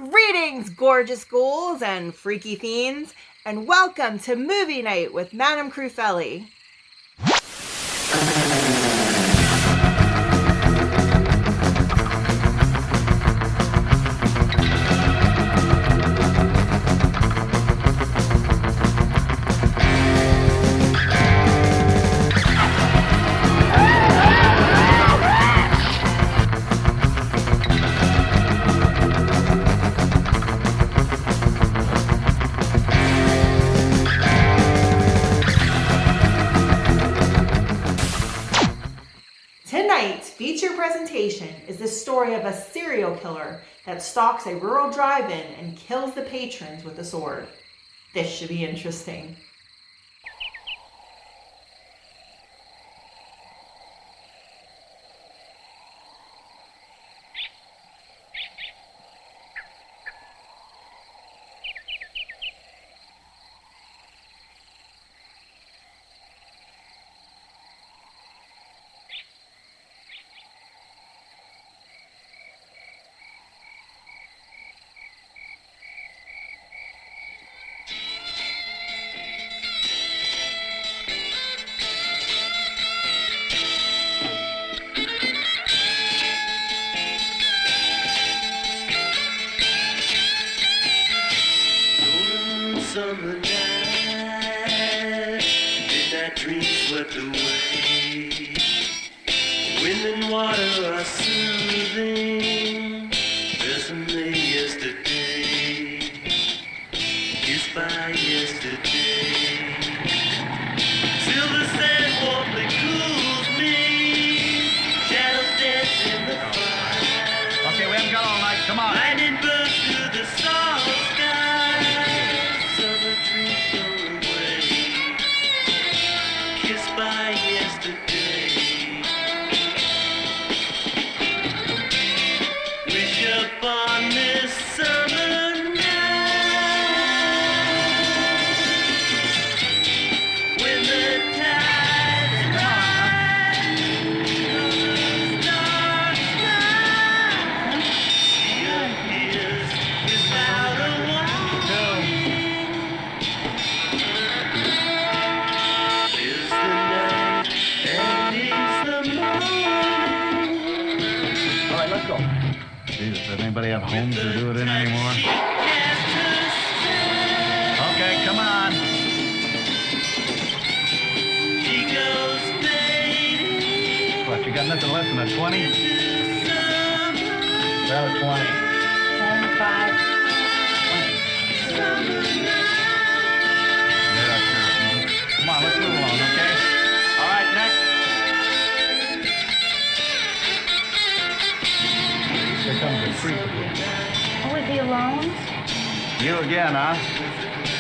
Greetings, gorgeous ghouls and freaky fiends, and welcome to Movie Night with Madame Crufeli. Tonight's feature presentation is the story of a serial killer that stalks a rural drive-in and kills the patrons with a sword. This should be interesting. Summer night, midnight dreams swept away. Wind and water are soothing, dressing the yesterday, kissed by yesterday. Till the sand warmly cools me, shadows dance in the fire. Okay, we haven't got all night. Come on. Lightning bursts through the soft sky. Summer dreams gone away, kissed by yesterday. Wish upon this summer night, when the tides rise, stars shine. She appears without a warning. Is the night and is the morning. All right, let's go. Jesus, does anybody have homes to do it in anymore? Okay, come on. She goes fading What, you got nothing less than a 20? into summer. Grab a 20. 10, 5. Yeah, sure. Come on, let's move along, okay? All right, next. Here comes the creep again. Oh, is he alone? You again, huh?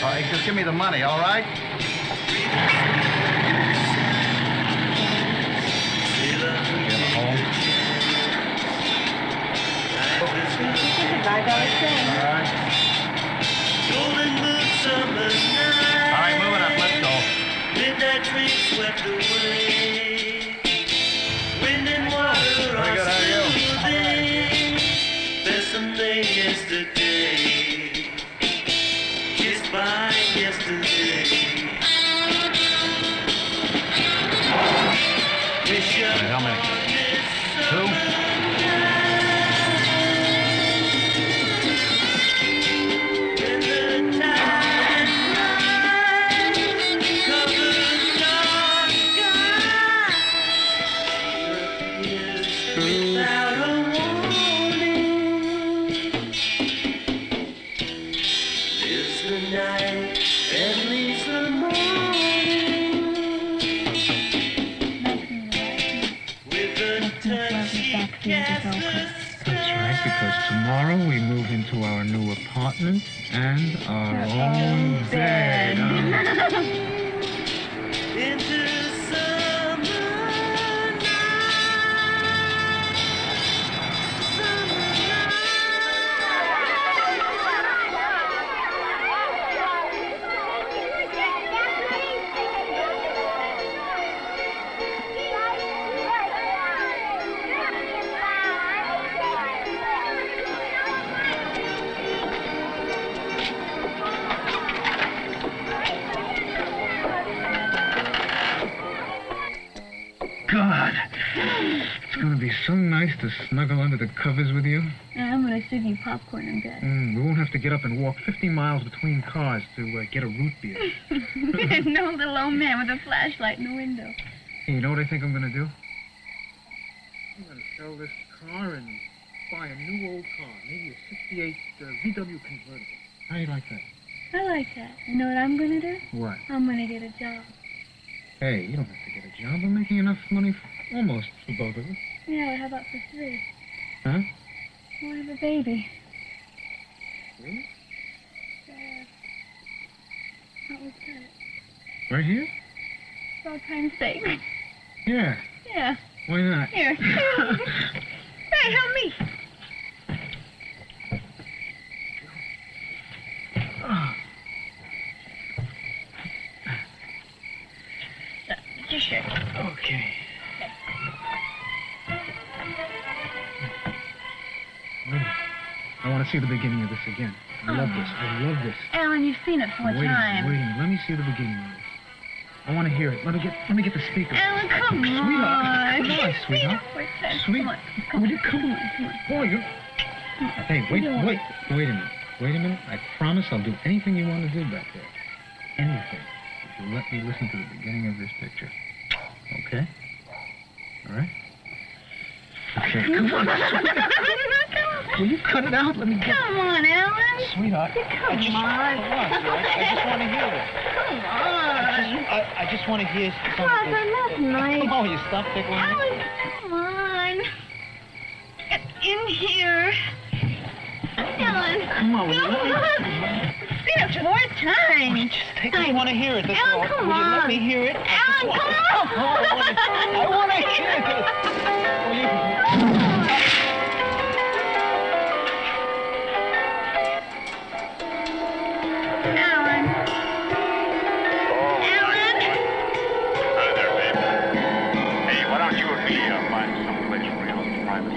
All right, just give me the money, all right? Get a home. It's a $5 thing. All right. Golden moon summer night. All right, move it up. Let's go. Midnight dreams swept away. Wind and water Very are good, how are you? soothing. There's someday yesterday, kissed by yesterday. Wish How many? upon this Two? summer when the tide rise, covers dark sky. She appears without a warning. Lives the night and leaves the morning. With a touch she casts the That's right, because tomorrow we move into our new apartment and our own bed. into summer night. Summer Thank you. going to be so nice to snuggle under the covers with you. And I'm going to serve you popcorn in bed. We won't have to get up and walk 50 miles between cars to get a root beer. No little old man with a flashlight in the window. Hey, you know what I think I'm going to do? I'm going to sell this car and buy a new old car. Maybe a 68 VW convertible. How do you like that? I like that. You know what I'm going to do? What? I'm going to get a job. Hey, you don't have to get a job. I'm making enough money almost for both of us. Yeah, well, how about for 3? Huh? We'll have a baby. Really? What was that? Right here? For all time's sake. Yeah. Yeah. Why not? Here. Hey, help me. It's your shirt. Okay. I want to see the beginning of this again. I love this. I love this. Alan, you've seen it 4 Wait a minute, times. wait a minute. Let me see the beginning of this. I want to hear it. Let me get the speaker. Alan, come on. Sweetheart. Come on, sweetheart. Sweet. Come on. Come Will on. you come on? Come on. Boy, you're... Hey, wait a minute. Wait a minute. I promise I'll do anything you want to do back there. Anything. If you let me listen to the beginning of this picture. Okay? All right? Okay, come on. Will you cut it out? Let me get... Come on, Alan. Sweetheart. Come on. I just want to hear this. Come on. I just want to hear something. Father, not nice. Come on, will you stop tickling me? Alan, come on. Get in here. Alan. Come on, will you Come let me... on. Seen it 4 times. I just want to hear it. That's Alan, all. come Will you let on. me hear it? Alan, come on. I want to hear it. Will you... Alan. Alan. Hi there, babe. Hey, why don't you and me find someplace real private?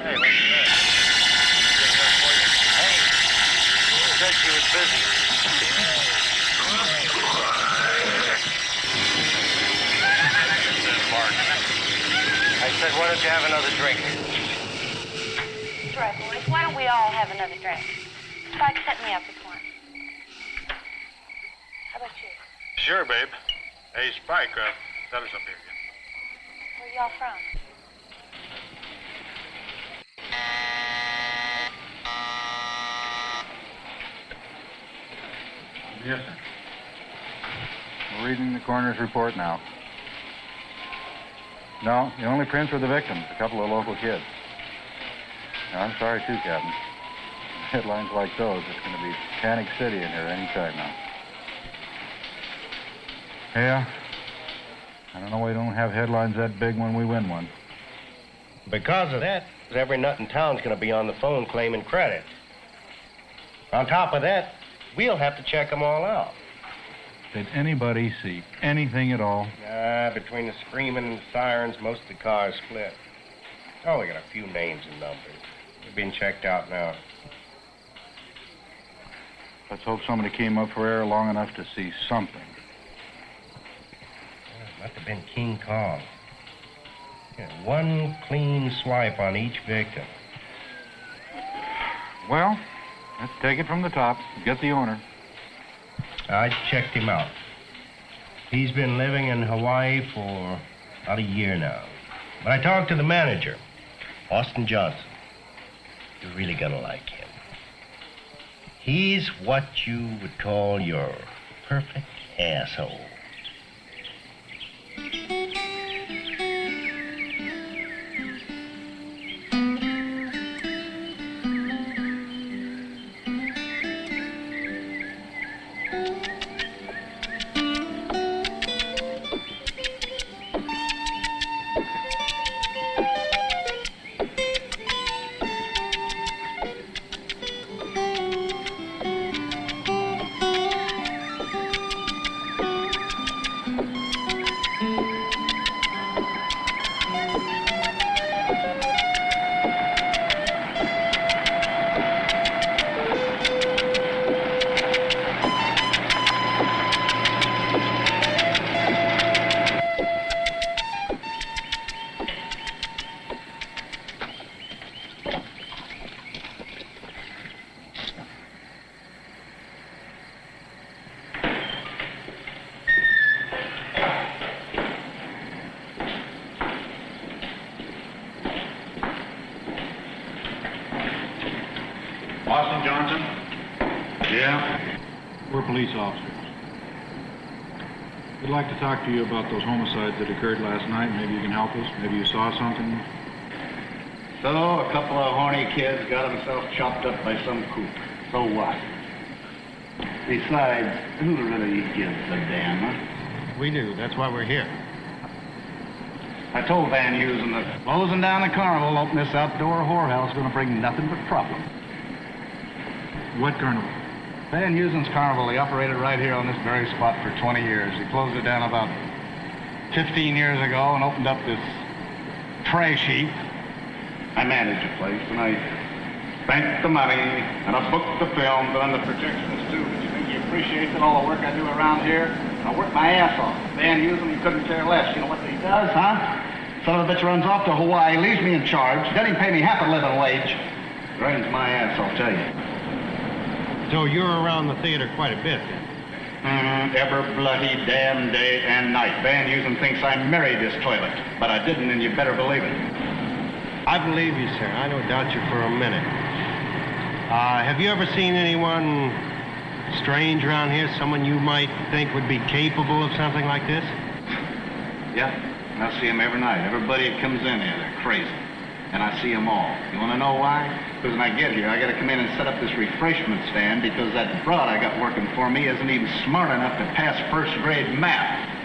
Hey, what's that? Hey, she said she was busy. Mark. I said, why don't you have another drink? That's right, boys. Why don't we all have another drink? Spike, set me up with one. How about you? Sure, babe. Hey, Spike, set us up here again. Where y'all from? Yes, sir. We're reading the coroner's report now. No, the only prints were the victims, a couple of local kids. Now, I'm sorry, too, Captain. Headlines like those, it's going to be Panic City in here any time now. Yeah. I don't know why we don't have headlines that big when we win one. Because of that, every nut in town's going to be on the phone claiming credit. On top of that, we'll have to check them all out. Did anybody see anything at all? Between the screaming and the sirens, most of the cars split. Oh, we got a few names and numbers. They're being checked out now. Let's hope somebody came up for air long enough to see something. It must have been King Kong. Yeah, one clean swipe on each victim. Well, let's take it from the top. Get the owner. I checked him out. He's been living in Hawaii for about a year now. But I talked to the manager, Austin Johnson. You're really gonna like him. He's what you would call your perfect asshole. Austin Johnson? Yeah? We're police officers. We'd like to talk to you about those homicides that occurred last night. Maybe you can help us. Maybe you saw something. So, a couple of horny kids got themselves chopped up by some kook. So what? Besides, who really gives a damn, huh? We do. That's why we're here. I told Van Heusen that closing down the carnival, open this outdoor whorehouse, is going to bring nothing but trouble. What carnival? Van Heusen's carnival, he operated right here on this very spot for 20 years. He closed it down about 15 years ago and opened up this trash heap. I managed the place, and I spent the money, and I booked the films, and I'm the projectionist, too. But you think he appreciates all the work I do around here? I work my ass off. Van Heusen, he couldn't care less. You know what he does, huh? Son of a bitch runs off to Hawaii, leaves me in charge, doesn't even pay me half a living wage. Drains my ass, I'll tell you. So you're around the theater quite a bit, then? Every bloody damn day and night. Van Heusen thinks I married this toilet, but I didn't, and you better believe it. I believe you, sir. I don't doubt you for a minute. Have you ever seen anyone strange around here? Someone you might think would be capable of something like this? Yeah, I see them every night. Everybody that comes in here, they're crazy. And I see them all. You want to know why? Because when I get here, I got to come in and set up this refreshment stand because that broad I got working for me isn't even smart enough to pass first grade math.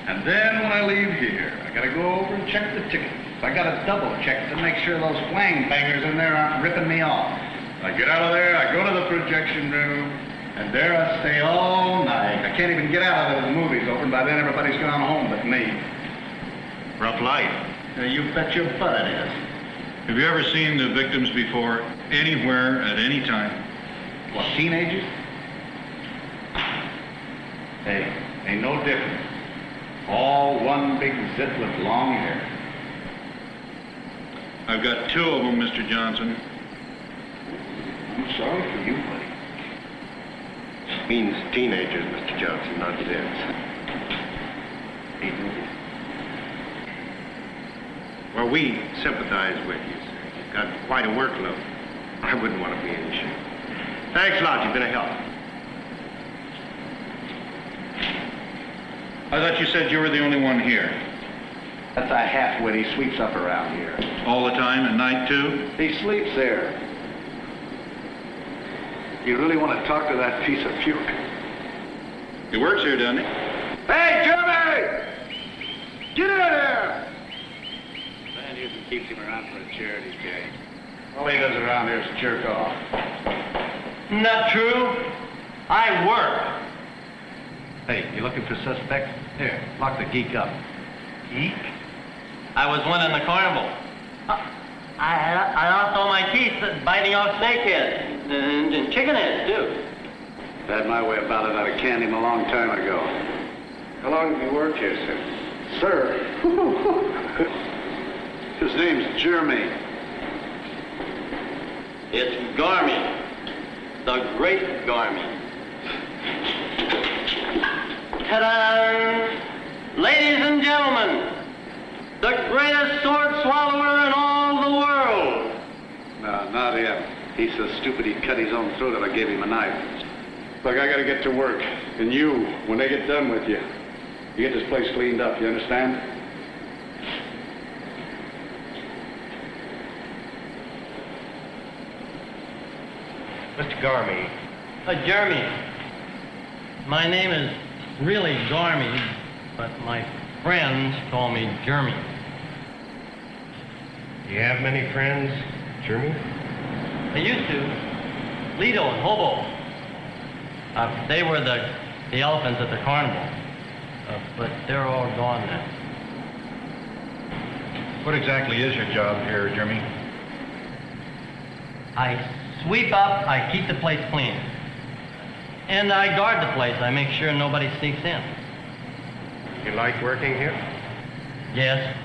And then when I leave here, I got to go over and check the tickets. I got to double check to make sure those wang bangers in there aren't ripping me off. I get out of there, I go to the projection room, and there I stay all night. I can't even get out of there. The movie's open. By then, everybody's gone home but me. Rough life. You bet your butt it is. Have you ever seen the victims before, anywhere, at any time? What, teenagers? Hey, ain't no difference. All one big zit with long hair. I've got 2 of them, Mr. Johnson. I'm sorry for you, buddy. Means teenagers, Mr. Johnson, not kids. Well, we sympathize with you, sir. You've got quite a workload. I wouldn't want to be in your shoes. Thanks a lot. You've been a help. I thought you said you were the only one here. That's a half-wit he sweeps up around here. All the time, at night, too? He sleeps there. You really want to talk to that piece of puke? He works here, doesn't he? Hey, Jimmy! Get in here! Van Heusen keeps him around for a charity game. All he does around here is jerk off. Not true. I work. Hey, you looking for suspects? Here, lock the geek up. Geek? I was one in the carnival. I lost all my teeth biting off snake heads and chicken heads, too. If I had my way about it, I'd have canned him a long time ago. How long have you worked here, sir? Sir? His name's Jeremy. It's Garmy. The great Garmy. Ta-da! Ladies and gentlemen, the greatest sword swallower in all the world. No, not him. He's so stupid he'd cut his own throat if I gave him a knife. Look, I gotta get to work. And you, when they get done with you, you get this place cleaned up, you understand? Mr. Garmy. Jeremy. My name is really Garmy, but my friends call me Jeremy. Do you have many friends, Jeremy? I used to. Lido and Hobo. They were the elephants at the carnival. But they're all gone now. What exactly is your job here, Jeremy? I sweep up, I keep the place clean. And I guard the place. I make sure nobody sneaks in. You like working here? Yes.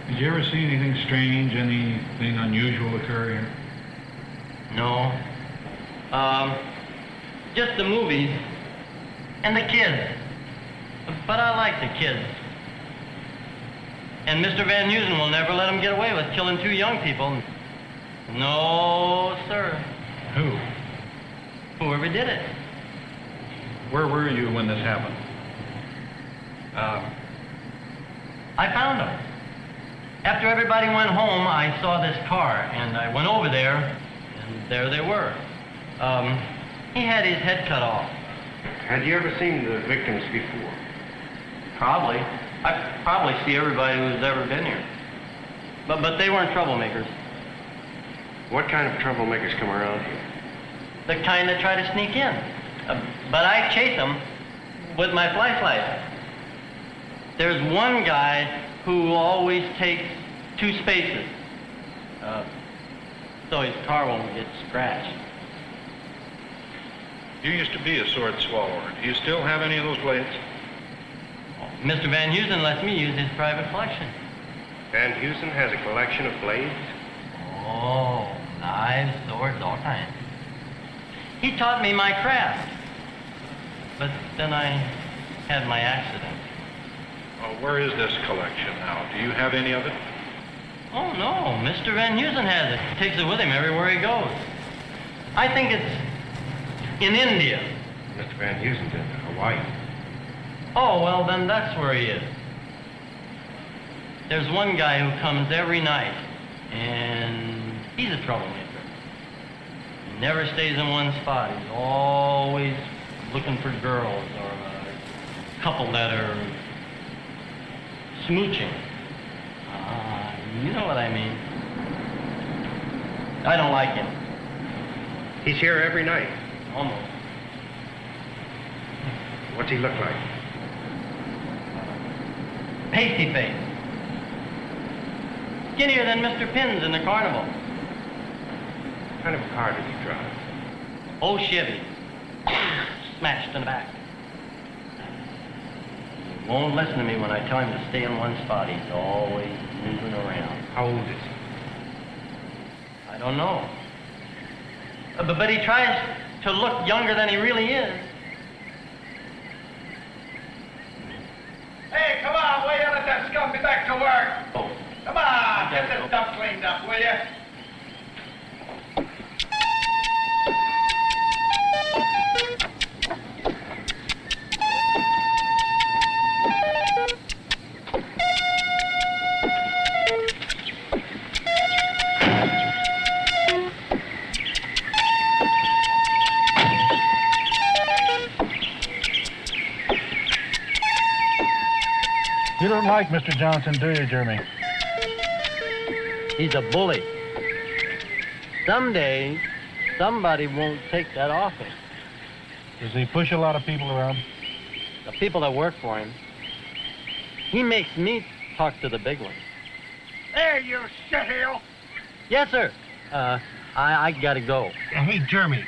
Did you ever see anything strange, anything unusual occur here? No. Just the movies and the kids. But I like the kids. And Mr. Van Heusen will never let him get away with killing 2 young people. No, sir. Who? Whoever did it. Where were you when this happened? I found them. After everybody went home, I saw this car, and I went over there, and there they were. He had his head cut off. Had you ever seen the victims before? Probably. I probably see everybody who's ever been here. But they weren't troublemakers. What kind of troublemakers come around here? The kind that try to sneak in. But I chase them with my flashlight. There's one guy who always takes 2 spaces, so his car won't get scratched. You used to be a sword swallower. Do you still have any of those blades? Mr. Van Heusen lets me use his private collection. Van Heusen has a collection of blades? Oh, knives, swords, all kinds. He taught me my craft. But then I had my accident. Where is this collection now? Do you have any of it? Oh, no. Mr. Van Heusen has it. He takes it with him everywhere he goes. I think it's in India. Mr. Van Heusen's in Hawaii. Oh, well, then that's where he is. There's one guy who comes every night, and he's a troublemaker. He never stays in one spot. He's always looking for girls or a couple that are smooching. You know what I mean. I don't like him. He's here every night. Almost. What's he look like? Pasty face. Skinnier than Mr. Pins in the carnival. What kind of a car does he drive? Old Chevy. Smashed in the back. He won't listen to me when I tell him to stay in one spot. He's always moving around. How old is he? I don't know. But he tries to look younger than he really is. Hey, come on, will you? Let that scum be back to work. Oh. Come on, get this stuff cleaned up, will you? You don't like Mr. Johnson, do you, Jeremy? He's a bully. Someday, somebody won't take that off him. Does he push a lot of people around? The people that work for him. He makes me talk to the big ones. There, you shitheel. Yes, sir. I gotta go. Hey, Jeremy,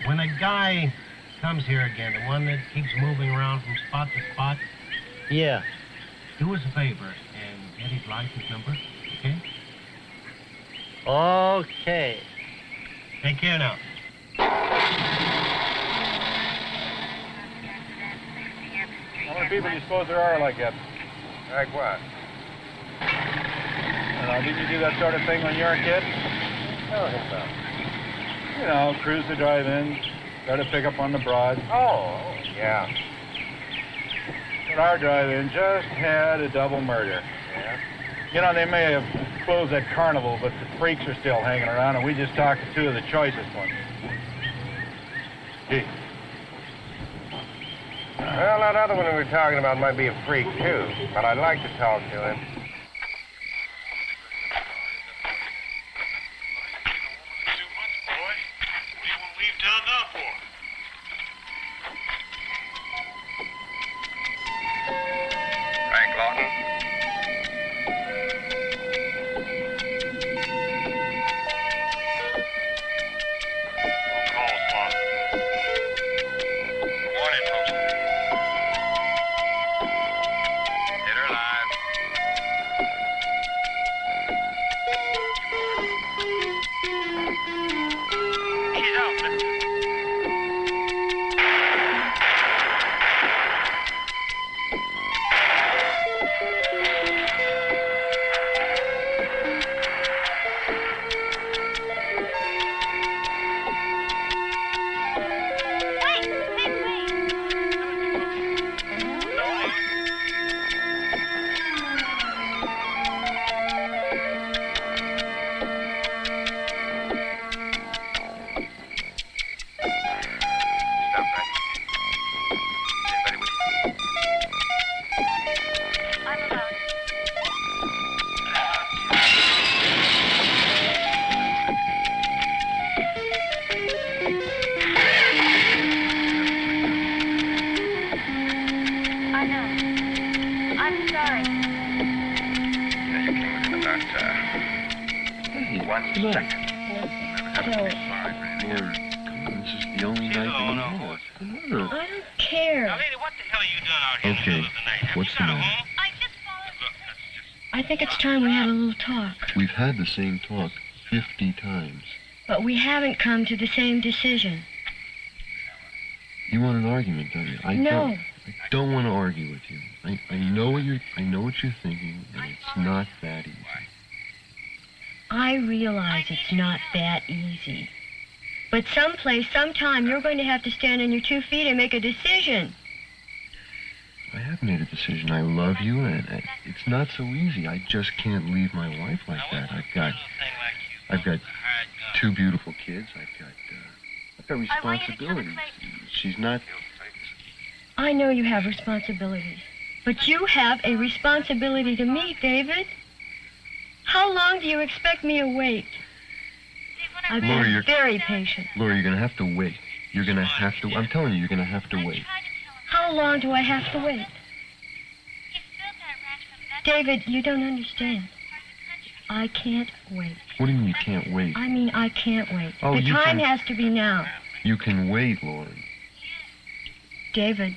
when a guy comes here again, the one that keeps moving around from spot to spot, Yeah. do us a favor and get his license number, okay? Okay. Take care now. How many people do you suppose there are like that? Like what? Did you do that sort of thing when you were a kid? Tell us about. You know, cruise the drive-in, try to pick up on the broad. Oh, yeah. But our drive-in just had a double murder. Yeah? You know, they may have closed that carnival, but the freaks are still hanging around, and we just talked to 2 of the choicest ones. Gee. Well, that other one we were talking about might be a freak, too, but I'd like to talk to him. Frank Lawton. Call slot. Morning, folks. Hit her live. She's out, but 1 second. Lord, come on, this is the only night that we have. Come on. I don't care. Now, lady, what the hell are you doing out here in the Okay, middle of the night? Have what's you the got a matter? home? I think it's time we had a little talk. We've had the same talk 50 times. But we haven't come to the same decision. You want an argument, don't you? No. I don't want to argue with you. I know what you're thinking, and it's not that easy. I realize it's not that easy. But someplace, sometime, you're going to have to stand on your 2 feet and make a decision. I have made a decision. I love you, and it's not so easy. I just can't leave my wife like that. I've got 2 beautiful kids. I've got responsibilities. She's not. I know you have responsibilities. But you have a responsibility to me, David. How long do you expect me to wait? I've been very patient. Laura, you're going to have to wait. You're going to have to. I'm telling you, you're going to have to wait. How long do I have to wait? David, you don't understand. I can't wait. What do you mean you can't wait? I mean, I can't wait. Oh, the time has to be now. You can wait, Lauren. David,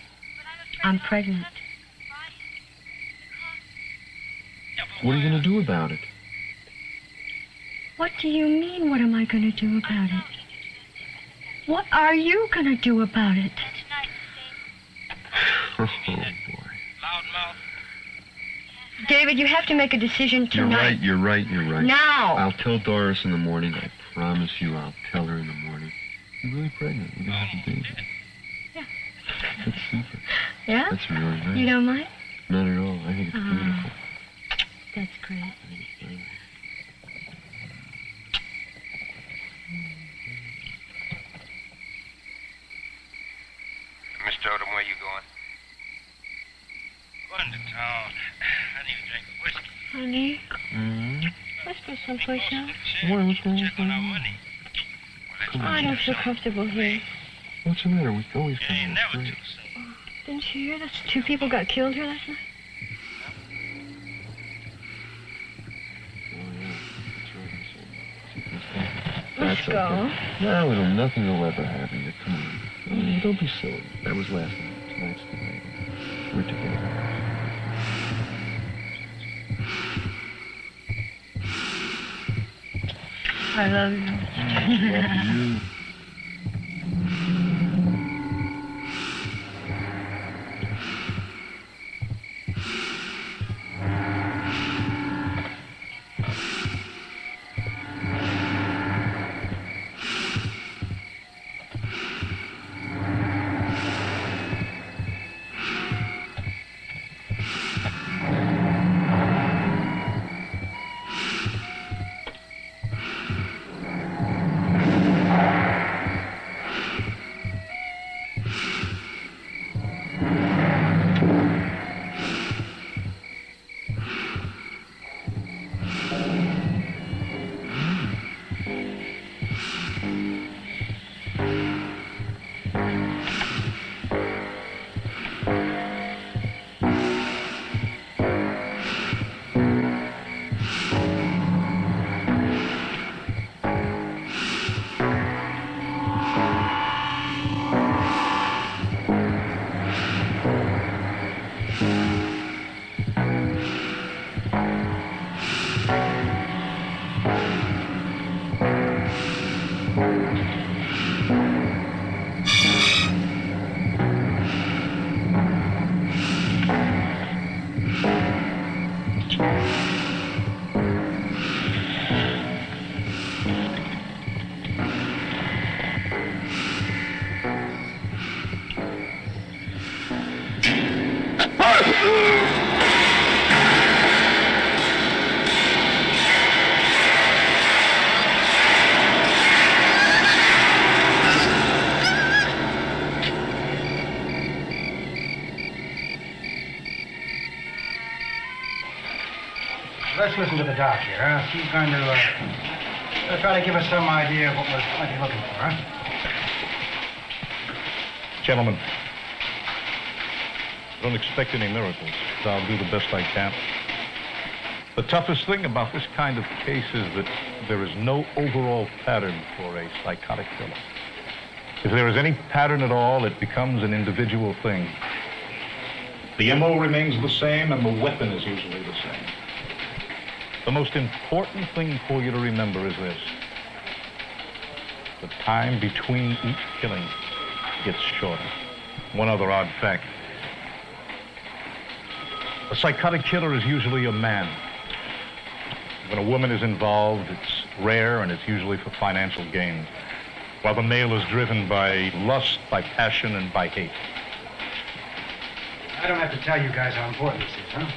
I'm pregnant. What are you going to do about it? What do you mean, what am I going to do about it? What are you going to do about it? Oh, boy. David, you have to make a decision tonight. You're right. Now! I'll tell Doris in the morning. I promise you I'll tell her in the morning. You're really pregnant. We're going to have a baby. Yeah. That's super. Yeah? That's really nice. You don't mind? Not at all. I think it's beautiful. That's great. I think it's very nice. Mr. Odom, where you going? Going to town. I need a drink of whiskey. Honey, Mm-hmm. let's go someplace else. What's wrong? Check on our money. I don't feel comfortable here. What's the matter? We can always You come ain't on never straight. too soon. Didn't you hear that 2 people got killed here last night? Oh, yeah. That's right. Let's That's go. Okay. No, nothing will ever happen. Come on. Don't be silly. That was last night. Tonight's tonight. We're together. I love you. Love you. Let's listen to the doc here, huh? She's going to try to give us some idea of what we might be looking for, huh? Gentlemen, don't expect any miracles, but I'll do the best I can. The toughest thing about this kind of case is that there is no overall pattern for a psychotic killer. If there is any pattern at all, it becomes an individual thing. The MO remains the same, and the weapon is usually the same. The most important thing for you to remember is this. The time between each killing gets shorter. One other odd fact. A psychotic killer is usually a man. When a woman is involved, it's rare and it's usually for financial gain, while the male is driven by lust, by passion, and by hate. I don't have to tell you guys how important this is, huh?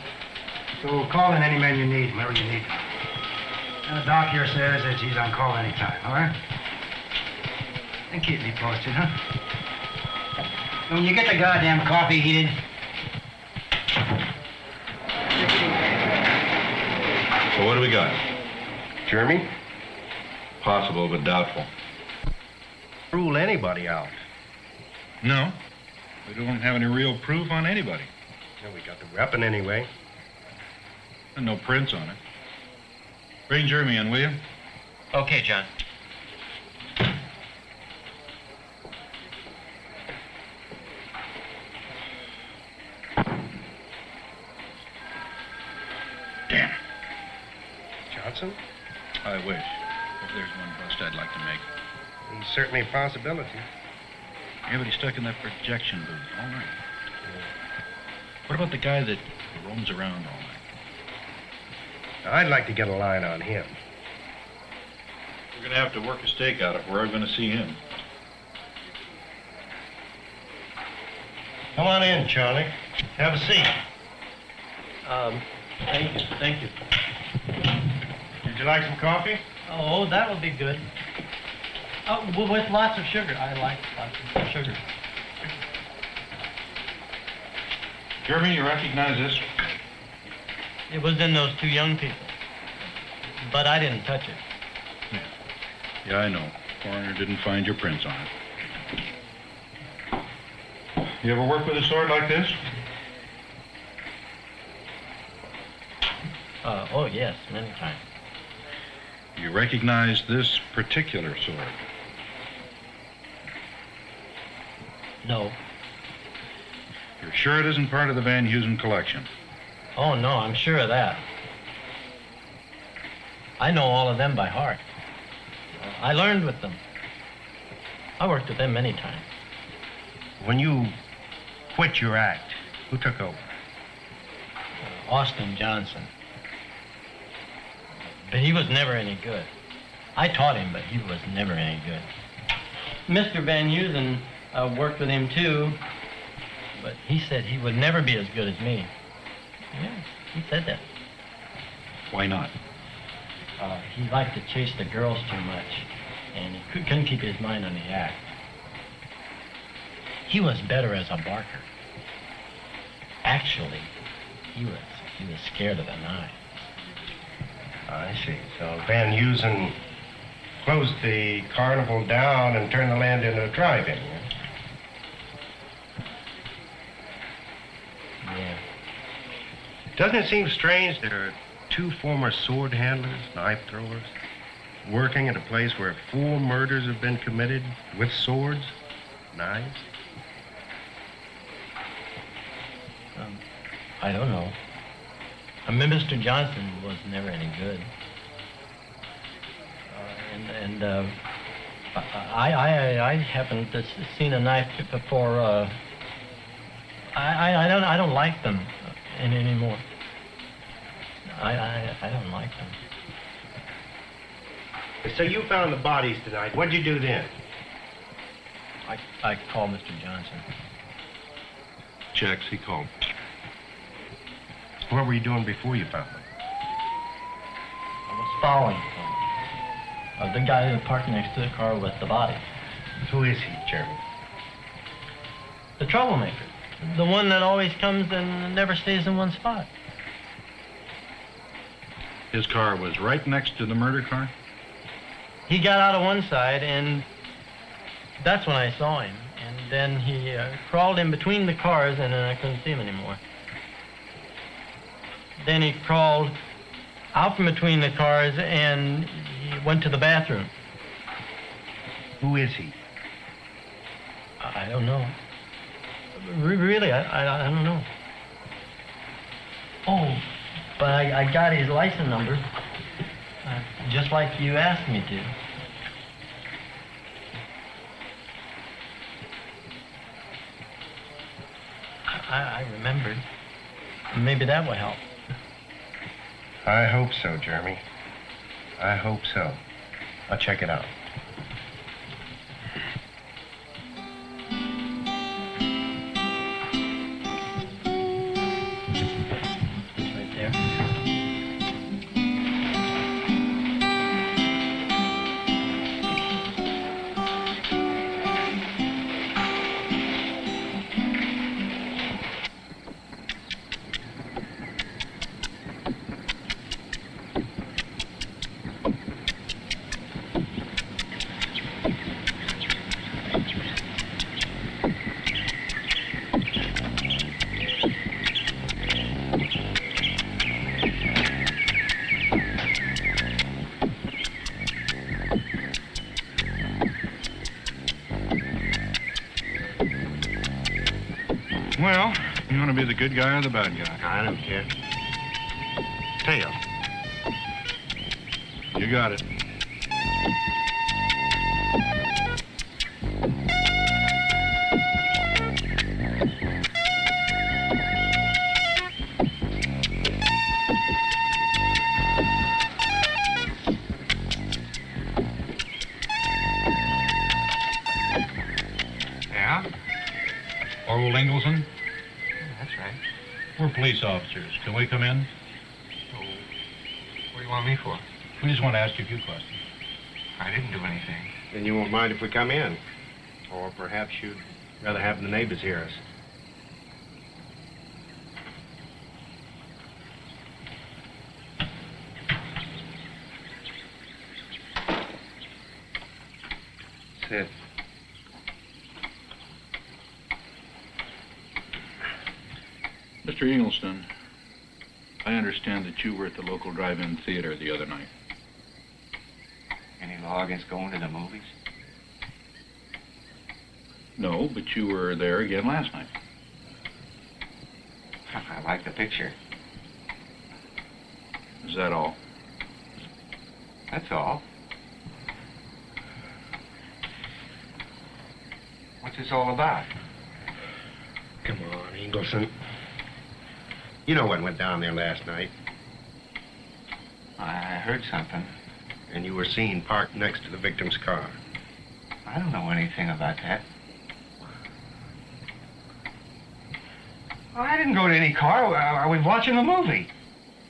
So call in any men you need, whenever you need them. And the doc here says that he's on call anytime, all right? And keep me posted, huh? When you get the goddamn coffee heated. So what do we got? Jeremy? Possible, but doubtful. Rule anybody out. No. We don't have any real proof on anybody. Well, we got the weapon anyway. And no prints on it. Bring Jeremy in, will you? Okay, John. Damn. Johnson? I wish. If there's one bust I'd like to make. He's certainly a possibility. Yeah, but he's stuck in that projection booth all night. What about the guy that roams around all night? I'd like to get a line on him. We're going to have to work a stake out if we're ever going to see him. Come on in, Charlie. Have a seat. Thank you. Would you like some coffee? Oh, that would be good. With lots of sugar. I like lots of sugar. Jeremy, you recognize this? It was in those two young people. But I didn't touch it. Yeah, I know. Coroner didn't find your prints on it. You ever work with a sword like this? Oh, yes, many times. You recognize this particular sword? No. You're sure it isn't part of the Van Heusen collection? Oh, no, I'm sure of that. I know all of them by heart. I learned with them. I worked with them many times. When you quit your act, who took over? Austin Johnson. But he was never any good. I taught him, but he was never any good. Mr. Van Heusen worked with him too, but he said he would never be as good as me. Yes, he said that. Why not? He liked to chase the girls too much, and he couldn't keep his mind on the act. He was better as a barker. Actually, he was scared of the knife. I see. So Van Heusen closed the carnival down and turned the land into a drive-in. Yeah. Doesn't it seem strange there are two former sword handlers, knife throwers, working at a place where 4 murders have been committed with swords, knives? I don't know. Mr. Johnson was never any good. I happened to seen a knife before. I don't like them anymore. I don't like them. So you found the bodies tonight. What'd you do then? I called Mr. Johnson. Checks, he called. What were you doing before you found them? I was following them. The guy who parked next to the car with the body. Who is he, Jeremy? The troublemaker. The one that always comes and never stays in one spot. His car was right next to the murder car? He got out of one side, and that's when I saw him. And then he crawled in between the cars, and then I couldn't see him anymore. Then he crawled out from between the cars and he went to the bathroom. Who is he? I don't know. Really, I don't know. Oh, but I got his license number, just like you asked me to. I remembered. Maybe that will help. I hope so, Jeremy. I hope so. I'll check it out. Right there. Well, you want to be the good guy or the bad guy? I don't care. Tail. You got it. Yeah? Orwell Ingleson? That's right. We're police officers. Can we come in? So, what do you want me for? We just want to ask you a few questions. I didn't do anything. Then you won't mind if we come in. Or perhaps you'd rather have the neighbors hear us. Sit. Mr. Ingleson, I understand that you were at the local drive-in theater the other night. Any law against going to the movies? No, but you were there again last night. I like the picture. Is that all? That's all. What's this all about? Come on, Ingleson. You know what went down there last night. I heard something. And you were seen parked next to the victim's car. I don't know anything about that. Well, I didn't go to any car. I was watching the movie.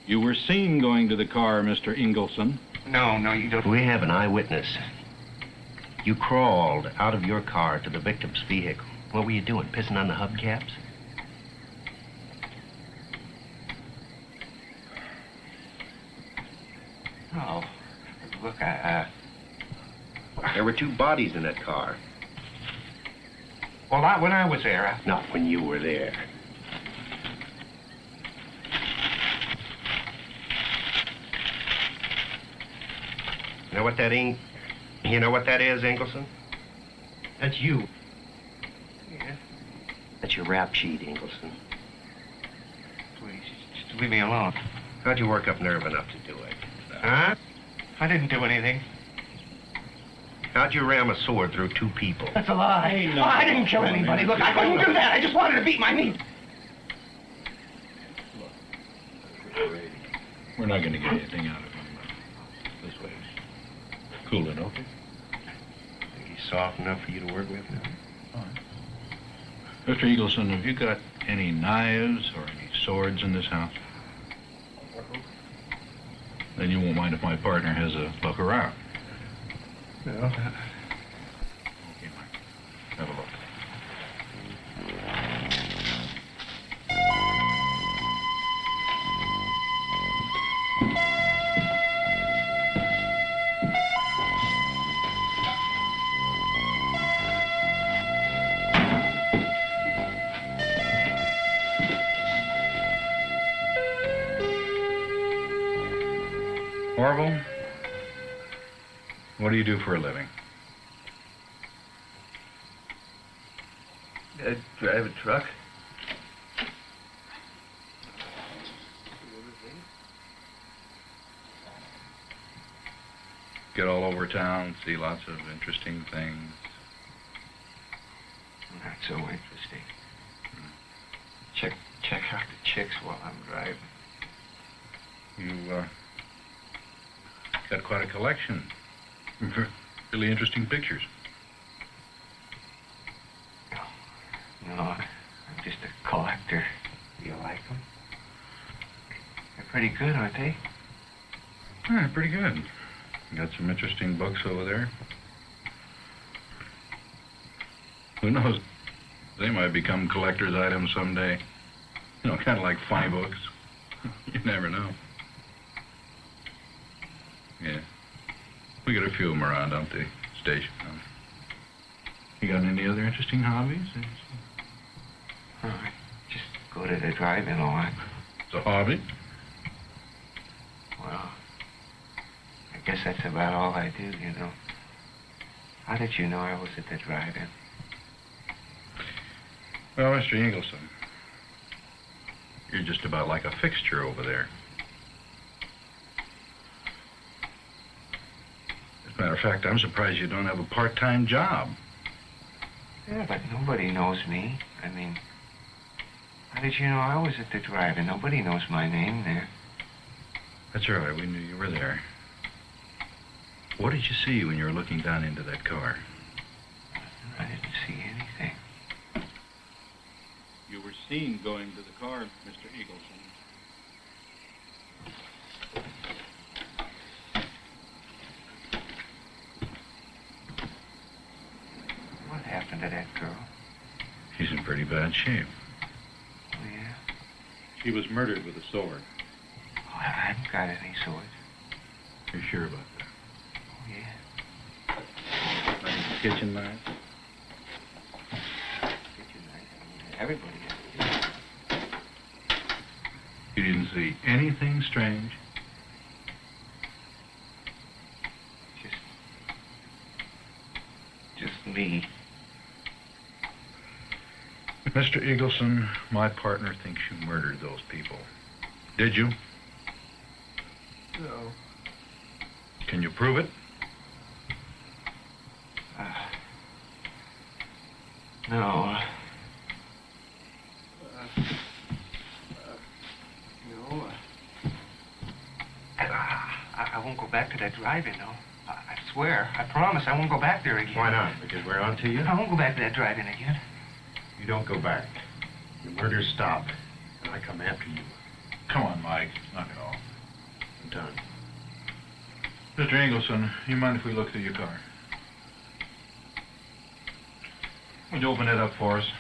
You were seen going to the car, Mr. Ingleson. No, you don't. We have an eyewitness. You crawled out of your car to the victim's vehicle. What were you doing, pissing on the hubcaps? Oh, look, There were two bodies in that car. Well, not when I was there. Not when you were there. You know what that You know what that is, Ingleson? That's you. Yeah. That's your rap sheet, Ingleson. Please, just leave me alone. How'd you work up nerve enough to do it? Huh? I didn't do anything. How'd you ram a sword through two people? That's a lie. Hey, no. I didn't kill anybody. Look, I couldn't do that. I just wanted to beat my meat. We're not going to get anything out of him this way. Cool enough, okay? Think he's soft enough for you to work with now? All right. Mr. Eagleson, have you got any knives or any swords in this house? Then you won't mind if my partner has a look around. No. Okay, Mike. Have a look. Orville, what do you do for a living? I drive a truck. Get all over town, see lots of interesting things. Not so interesting. Check out the chicks while I'm driving. You, got quite a collection. Really interesting pictures. No, I'm just a collector. Do you like them? They're pretty good, aren't they? Yeah, pretty good. Got some interesting books over there. Who knows? They might become collector's items someday. You know, kind of like funny books. You never know. Yeah. We got a few of them around up the station. You got any other interesting hobbies? Oh, I just go to the drive-in a lot. It's a hobby? Well, I guess that's about all I do, you know. How did you know I was at the drive-in? Well, Mr. Ingleson, you're just about like a fixture over there. As a matter of fact, I'm surprised you don't have a part-time job. Yeah, but nobody knows me. I mean, how did you know I was at the drive-in? Nobody knows my name there. That's all right. We knew you were there. What did you see when you were looking down into that car? I didn't see anything. You were seen going to the car, Mr. Eagleson. What happened to that girl? She's in pretty bad shape. Oh, yeah? She was murdered with a sword. Oh, I haven't got any swords. You're sure about that? Oh, yeah. Like a kitchen knife? Kitchen knife. Everybody has. You didn't see anything strange? Just me. Mr. Eagleson, my partner thinks you murdered those people. Did you? No. Can you prove it? No. No. I won't go back to that drive-in, no. I swear, I promise I won't go back there again. Why not? Because we're on to you? I won't go back to that drive-in again. You don't go back. Your murders stop, and I come after you. Come on, Mike. Knock it off. I'm done. Mr. Eagleson, you mind if we look through your car? Would you open it up for us?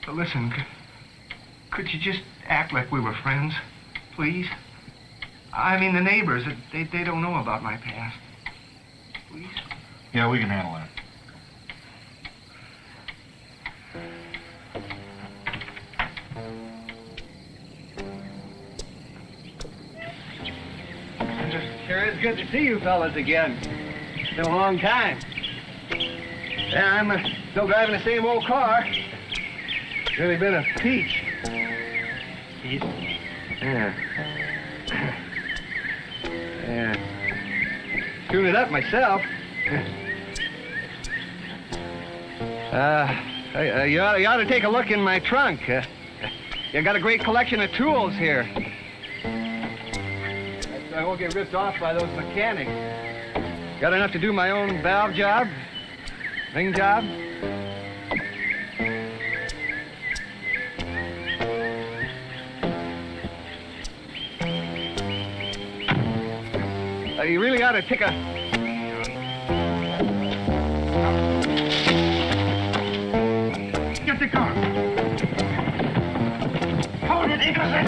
Listen, could you just act like we were friends, please? I mean, the neighbors, they don't know about my past. Please? Yeah, we can handle that. Sure is good to see you fellas again. It's been a long time. Yeah, I'm still driving the same old car. Really been a peach. Peach? Yeah. Yeah. Tune it up myself. You ought to take a look in my trunk. You got a great collection of tools here. I won't get ripped off by those mechanics. Got enough to do my own valve job, ring job. You really ought to take a... Get the car. Hold it, Eagleson.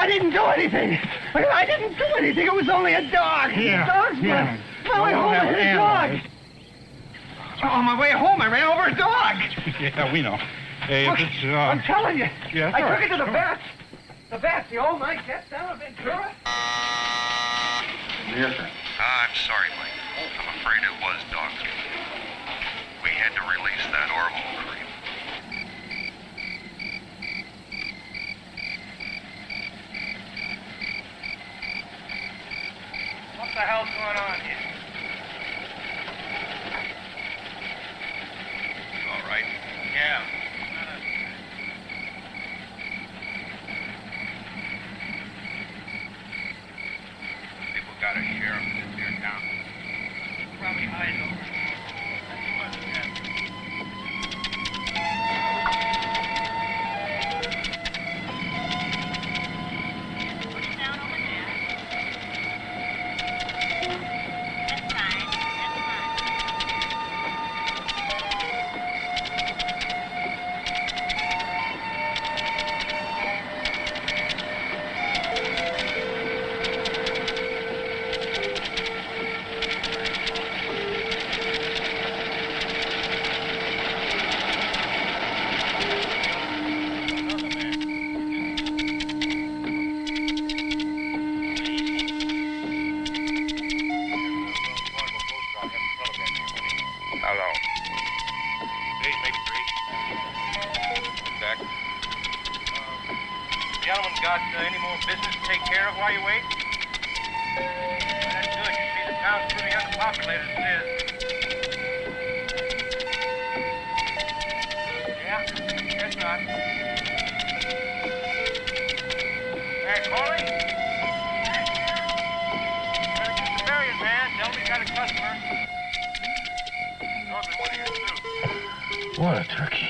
I didn't do anything. I didn't do anything. It was only a dog. Yeah. Dog's blood. Yeah. On my way home, I hit a dog. On my way home, I ran over a dog. Yeah, we know. Hey, Look, if it's, I'm telling you. Yeah, I all took right. it to the vet. The vet, the old night vet down in Ventura. Yes, sir. I'm sorry, Mike. I'm afraid it was dog's blood. We had to release that Orville creep. What the hell's going on here? All right? Yeah. People got a sheriff in this here town. Probably hide over. Hello. Hey, maybe three. Zach. Gentlemen got any more business to take care of while you wait? That's good. You see, the town's pretty underpopulated as it is. Yeah? Guess not. Hey, Coley? Better get the berries, man. Tell me you got a customer. Norman, what do you do? What a turkey.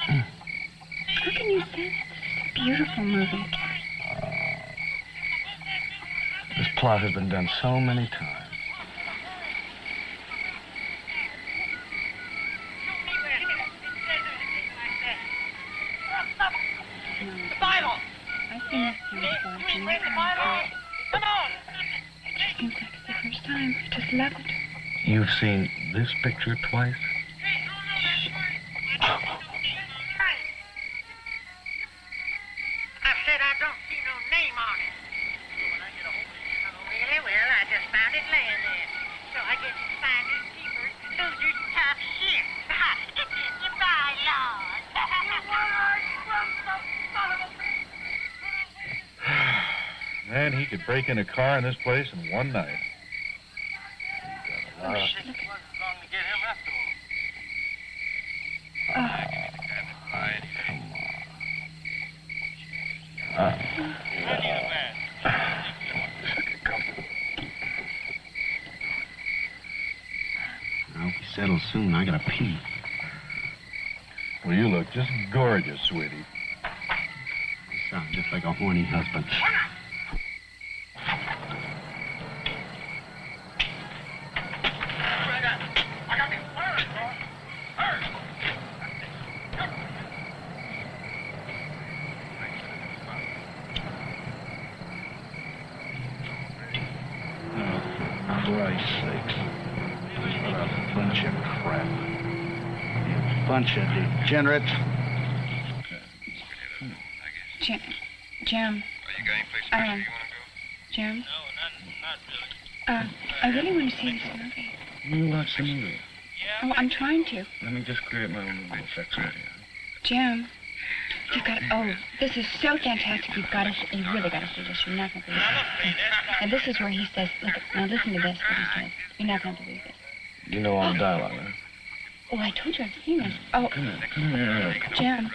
How can you say that? It's a beautiful movie. This plot has been done so many times. The Bible! I've seen this film before. You ain't read the Bible? Come on! It just seems like it's the first time. I just love it. You've seen this picture twice? I said I don't see no name on it. Really? Well, I just found it laying there. So I guess it's finders, keepers, losers, tough shit. It's in your bylaws. You one-eyed son of a bitch! Man, he could break in a car in this place in one night. Oh, shit. It wasn't long to get him after all. I need a man. I hope he settles soon. I gotta pee. Well, you look just gorgeous, sweetie. You sound just like a horny husband. Christ's sakes. What a bunch of crap. You bunch of degenerates. Jim. You got any place special you want to go? Jim? No, not really. I really want to see this movie. You watch the movie. Oh, I'm trying to. Let me just create my own little effects right here. Jim, you've got. Oh, this is so fantastic. You really got to see this. You're not going to believe it. And this is where he says, look, now listen to this. What he says. You're not going to believe it. You know all the dialogue, huh? Oh, I told you I've seen this. Oh, Come here. Jim.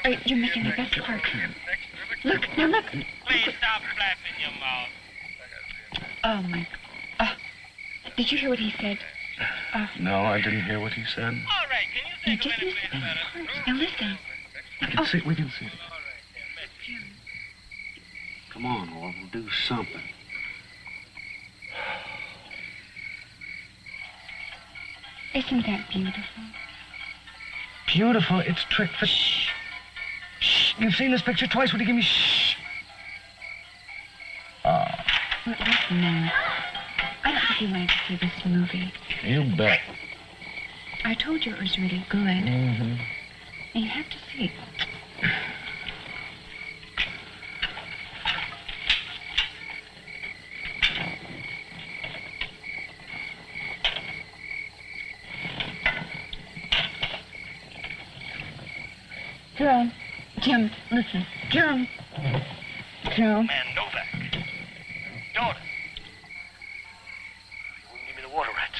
Oh, you're making the best part. Look, now look. Please stop flapping your mouth. Oh my. Did you hear what he said? No, I didn't hear what he said. All right, can you You just missed the best part. Now listen. We can see it. Come on, Orville, do something. Isn't that beautiful? Beautiful. It's trick for... Shh. Shh. You've seen this picture twice. Would you give me shh? Look, listen, man. I don't think you wanted to see this movie. You bet. I told you it was really good. Mm-hmm. And you have to see it. Jim, listen. Jim. Man, Novak. Daughter. Wouldn't give me the water rats.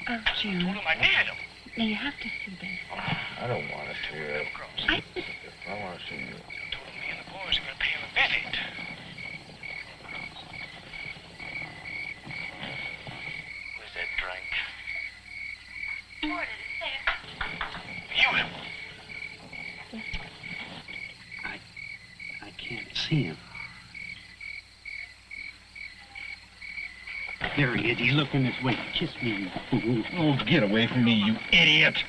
Oh, Jim. Told him I needed them. Now you have to see this. I don't want to see it. I want to see you. Told him me and the boys are going to pay him a visit. Where's that drink? What did it say? You him. I can't see him. There he is. He's looking this way. Kiss me, you fool. Oh, get away from me, you idiot.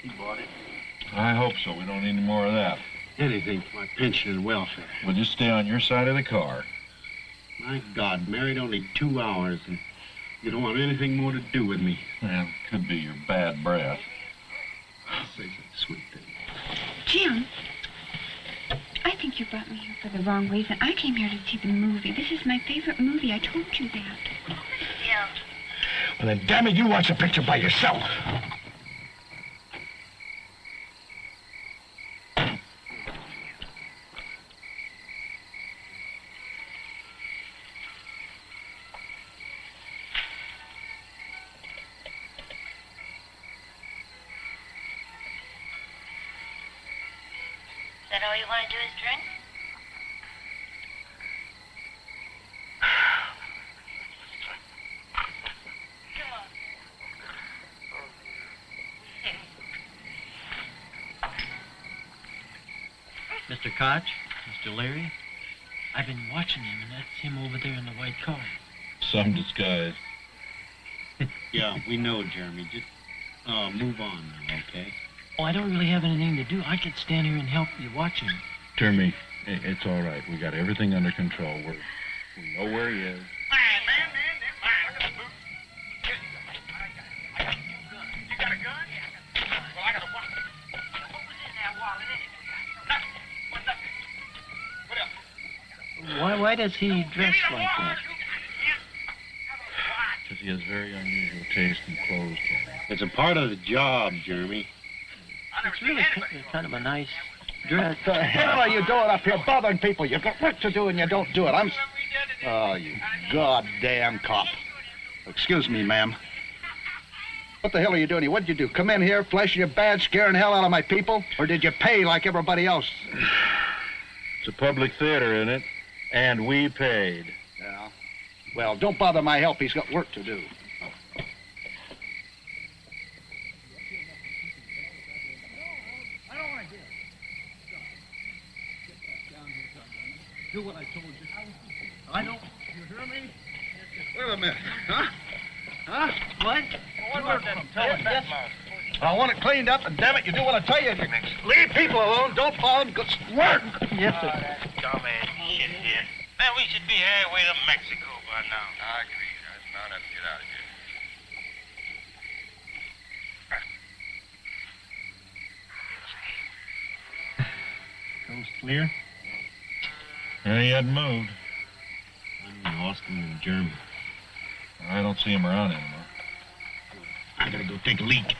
He bought it. I hope so. We don't need any more of that. Anything for my pension and welfare. We'll just stay on your side of the car. My God, married only 2 hours, and you don't want anything more to do with me. Well, could be your bad breath. Say that sweet thing. Jim, I think you brought me here for the wrong reason. I came here to see the movie. This is my favorite movie. I told you that. Yeah. Well, then, damn it, you watch the picture by yourself. Is that all you want to do is drink? Mr. Koch, Mr. Leary, I've been watching him, and that's him over there in the white car. Some disguise. Yeah, we know, Jeremy. Just move on now, okay? Oh, I don't really have anything to do. I could stand here and help you watch him. Jeremy, it's all right. We got everything under control. We know where he is. You got a gun? Well, I got a wallet. What was in that wallet anyway? Nothing. What else? Why does he dress like that? Because he has very unusual taste in clothes. It's a part of the job, Jeremy. It's really kind of a nice dress. What the hell are you doing up here bothering people? You've got work to do and you don't do it. Oh, you goddamn cop. Excuse me, ma'am. What the hell are you doing here? What did you do? Come in here, flashing your badge, scaring the hell out of my people? Or did you pay like everybody else? It's a public theater, isn't it? And we paid. Yeah. Well, don't bother my help. He's got work to do. Do what I told you. I don't. You hear me? Wait a minute. Huh? Huh? What? What about that? Yes. I want it cleaned up, and damn it, you do what I tell you. Leave people alone. Don't follow them. Go work. Yes, sir. Dumbass shit here. Man, we should be halfway to Mexico by now. I agree, guys. Now let's get out of here. Coast clear? Yeah, he hadn't moved. I'm in Austin and Germany. I don't see him around anymore. I gotta go take a leak.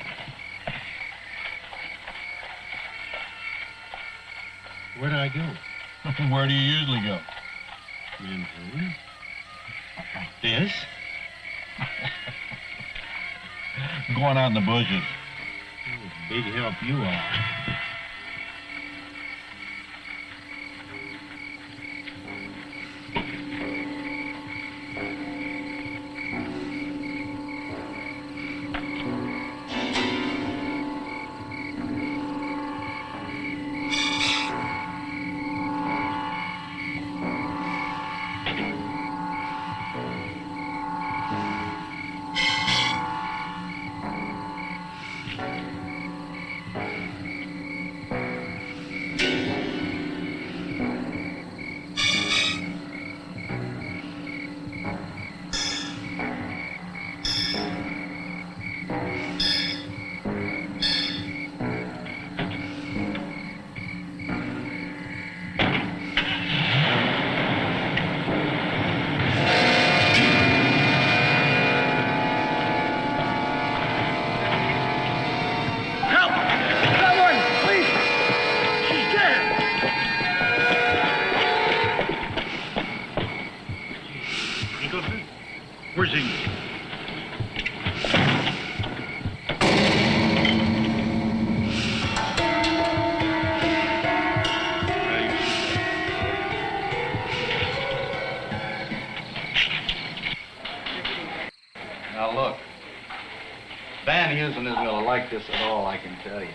Where do I go? Where do you usually go? Manhattan. This? Going out in the bushes. Oh, big help you are. Where's he? Now look, Van Heusen isn't going to like this at all, I can tell you.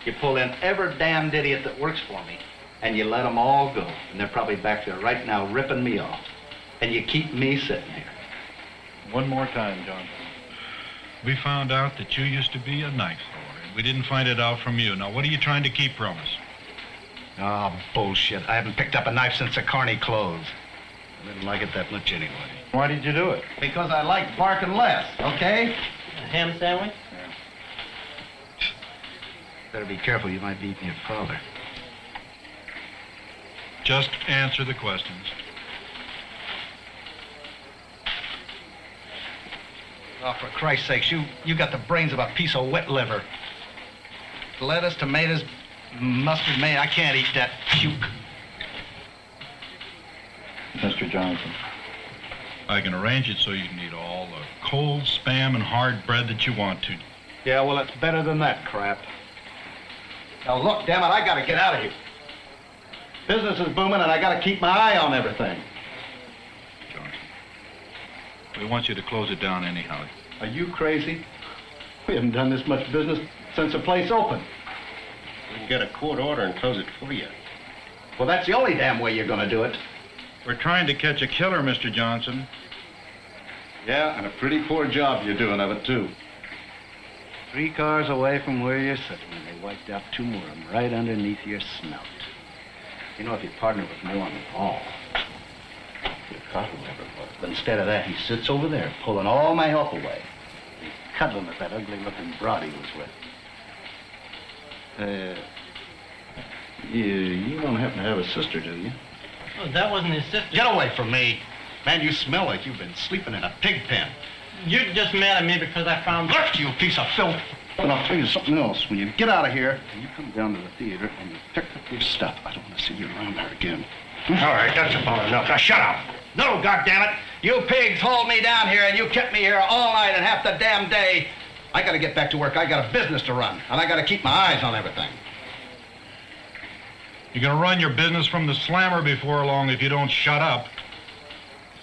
You pull in every damned idiot that works for me, and you let them all go, and they're probably back there right now ripping me off, and you keep me sitting here. One more time, Johnson. We found out that you used to be a knife thrower, and we didn't find it out from you. Now, what are you trying to keep from us? Oh, bullshit. I haven't picked up a knife since the Carney closed. I didn't like it that much anyway. Why did you do it? Because I like barking less, okay? A ham sandwich? Better be careful, you might beat me at father. Just answer the questions. Oh, for Christ's sakes, you got the brains of a piece of wet liver. Lettuce, tomatoes, mustard, mayo, I can't eat that puke. Mr. Johnson. I can arrange it so you can eat all the cold spam and hard bread that you want to. Yeah, well, it's better than that crap. Now, look, damn it, I gotta get out of here. Business is booming, and I gotta keep my eye on everything. Johnson, we want you to close it down anyhow. Are you crazy? We haven't done this much business since the place opened. We can get a court order and close it for you. Well, that's the only damn way you're gonna do it. We're trying to catch a killer, Mr. Johnson. Yeah, and a pretty poor job you're doing of it, too. 3 cars away from where you're sitting, and they wiped out 2 more of them right underneath your snout. You know, if you partner with me on the ball, you'd caught whoever it was. But instead of that, he sits over there, pulling all my help away. He's cuddling with that ugly-looking broad he was with. You don't happen to have a sister, do you? Oh, that wasn't his sister. Get away from me. Man, you smell like you've been sleeping in a pig pen. You're just mad at me because I found... Look, you piece of filth! And I'll tell you something else. When you get out of here, you come down to the theater and you pick up your stuff. I don't want to see you around there again. All right, that's about enough. Now, shut up. No, goddammit! You pigs hauled me down here and you kept me here all night and half the damn day. I gotta get back to work. I got a business to run, and I gotta keep my eyes on everything. You're gonna run your business from the slammer before long if you don't shut up.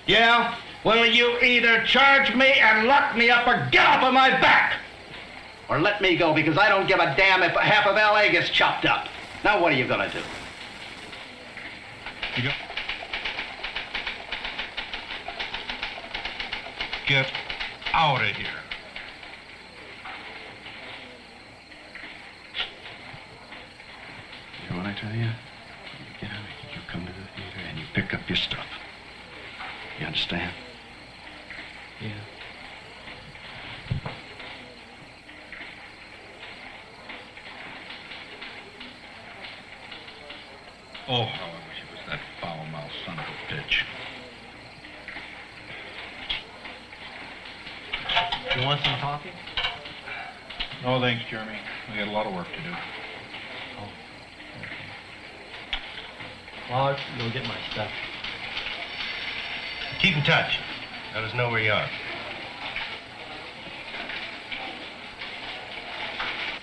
Yeah? Well, you either charge me and lock me up or get off of my back! Or let me go, because I don't give a damn if half of L.A. gets chopped up. Now, what are you gonna do? Get out of here. You know what I tell you? You get out of here, you come to the theater, and you pick up your stuff. You understand? Yeah. Oh, how I wish it was that foul-mouthed son of a bitch. You want some coffee? No, thanks, Jeremy. We got a lot of work to do. Oh. Well, let's go get my stuff. Keep in touch. Let us know where you are.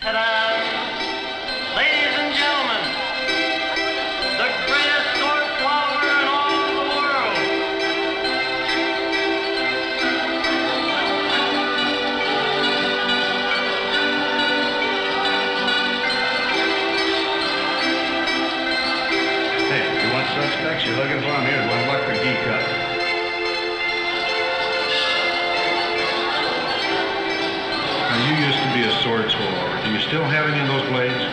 Ta-da! Ladies and gentlemen, the greatest sword flower in all the world. Hey, if you want suspects you're looking for them, here's one luck for D-Cut. Now, you used to be a sword swallower. Do you still have any of those blades?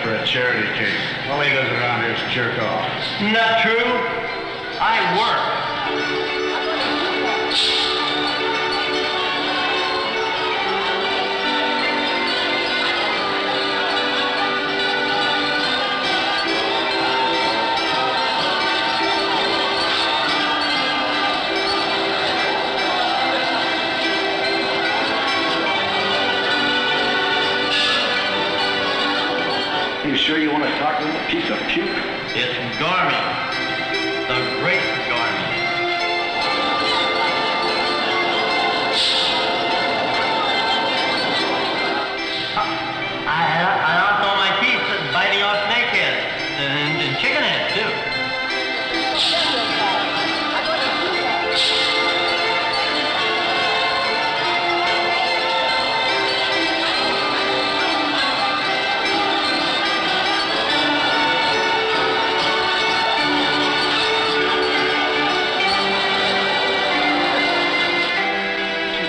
for a charity case. All he does around here is jerk off. Not true. I work. You sure you want to talk to him, a piece of puke? It's Garmy. The great Garmy. I lost all my teeth biting off snake heads and chicken heads, too.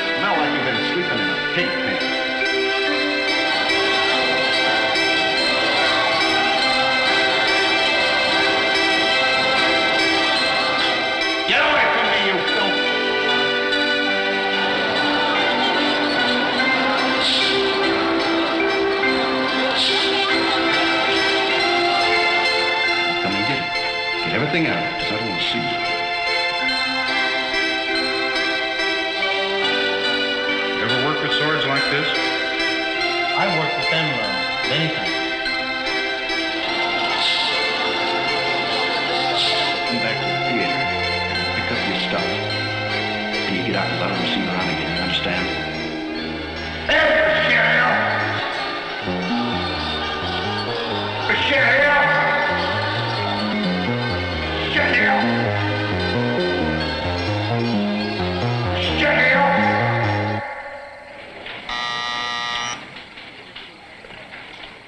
Smell like you've been sleeping in a pig pen. Get away from me, you filth! Come and get it. Get everything out of it, because I don't want to see you. You ever work with swords like this? I worked with them many times. Come back to the theater and pick up your stuff. And you get out, because I don't want to see you around again, you understand?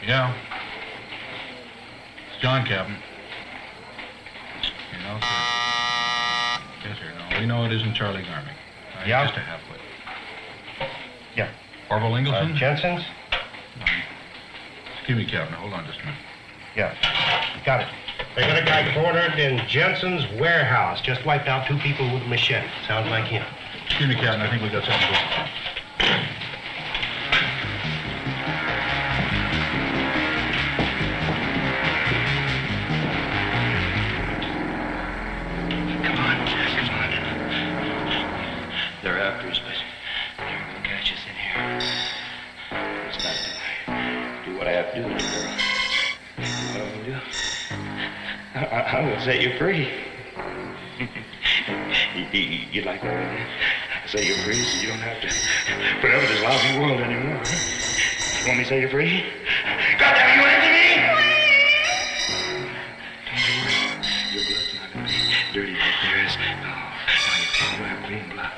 Yeah. It's John, Captain. You know, sir. Yes, sir. No, we know it isn't Charlie Garmy. Yeah. Just a halfwit. Yeah. Orville Ingleson? Jensen's? Excuse me, Captain. Hold on just a minute. Yeah. Got it. They got a guy cornered in Jensen's warehouse. Just wiped out 2 people with a machete. Sounds like him. Excuse me, Captain. I think we got something going. They're after us, but they're gonna catch us in here. It's not to do what I have to do, little girl. What I'm gonna do? I'm gonna set you free. You'd like that? Set you free so you don't have to put up with this lousy world anymore. Huh? You want me to set you free? God damn, you answer me! Don't you worry. Your blood's not gonna be dirty like theirs. No, you have green blood.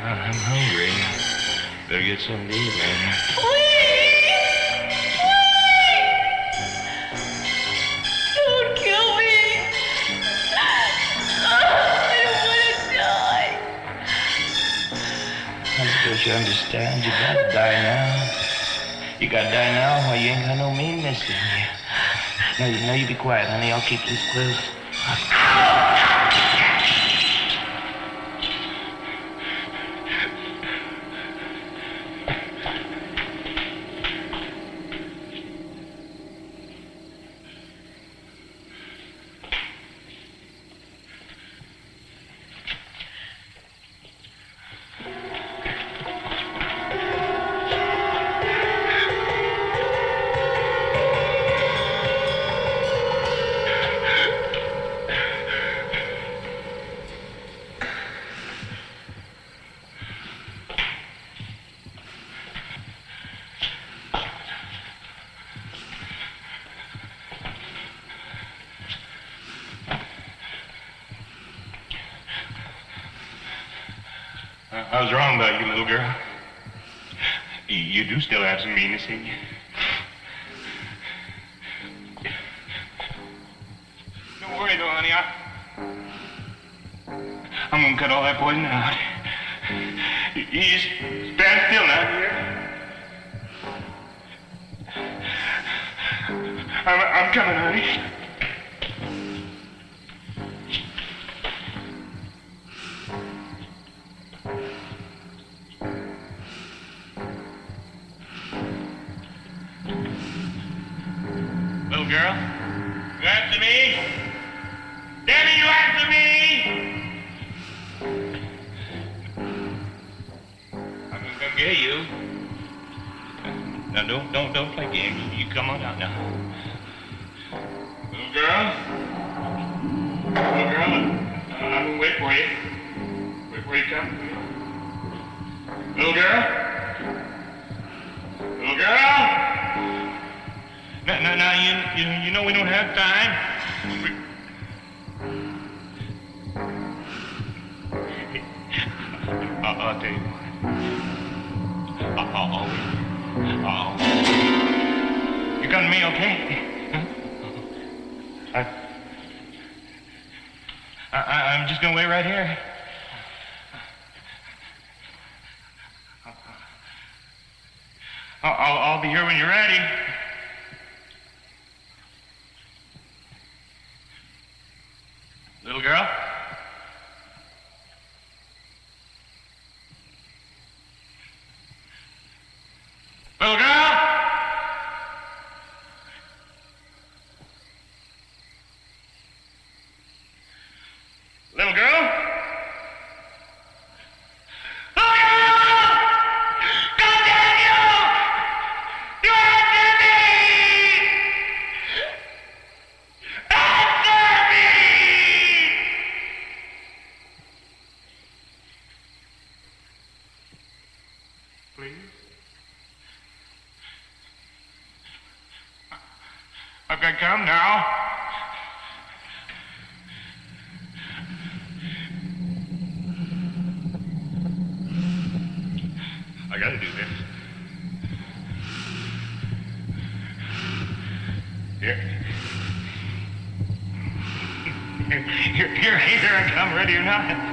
I'm hungry. Better get something to eat later. Don't kill me. I don't want to die. I'm supposed to understand. You gotta die now. You gotta die now while you ain't got no meanness in you. No, you be quiet, honey. I'll keep this close. I was wrong about you, little girl. You do still have some meanness in you. Don't worry, though, honey. I'm gonna cut all that poison out. You just stand still now, dear. I'm coming, honey. Little girl, you after me? Daddy, you after me? I'm gonna get you. Now don't play games. You come on out now. Little girl, I'm gonna wait for you. Wait for you to come. Little girl. Now, you know we don't have time. I'll tell you what. You come to me, okay? I'm just gonna wait right here. I'll be here when you're ready. Little girl? Little girl? Little girl? Okay, come now. I gotta do this. Here I come, ready or not.